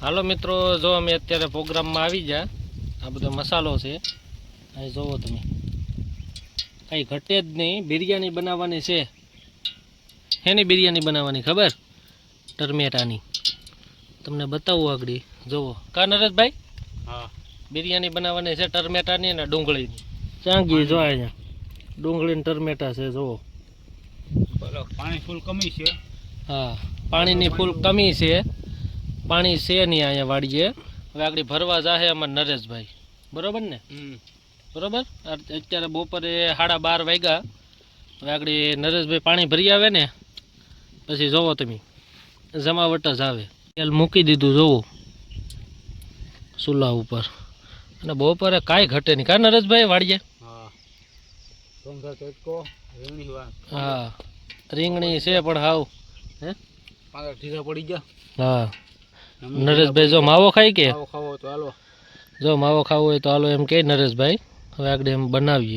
હાલો મિત્રો, જો અમે અત્યારે પ્રોગ્રામમાં આવી ગયા. આ બધો મસાલો છે, અહીં જોવો તમે, કંઈ ઘટે જ નહીં. બિરયાની બનાવવાની છે. એની બિરયાની બનાવવાની ખબર, ટરમેટાની. તમને બતાવું આગળ, જોવો કા નરેશભાઈ. હા, બિરયાની બનાવવાની છે ટરમેટાની અને ડુંગળીની. ચાંગી જો અહીંયા ડુંગળી ને ટરમેટા છે, જોવો. પાણી ફૂલ કમી છે. હા, પાણીની ફૂલ કમી છે. પાણી છે નહીં અહીંયા વાડીએ. હવે આગળ ભરવા જાહે અમાર નરેશભાઈ, બરોબર ને? બરોબર. અત્યારે બપોરે 12:30 વાગ્યા. હવે આગળ નરેશભાઈ પાણી ભરી આવે ને પછી જોવો તમે, જમાવટ જ આવે. તેલ મૂકી દીધું જોવો ચૂલા ઉપર, અને બપોરે કાંઈ ઘટે નહીં કા નરેશભાઈ વાડીએ. હા, રીંગણી છે પણ હાવ હે ઢીલા પડી ગયા. હા, નરેશભાઈ જો માવો ખાય કે ખાવો તો હાલો. જો માવો ખાવો હોય તો હાલો એમ કે નરેશભાઈ. હવે આગળ એમ બનાવીએ.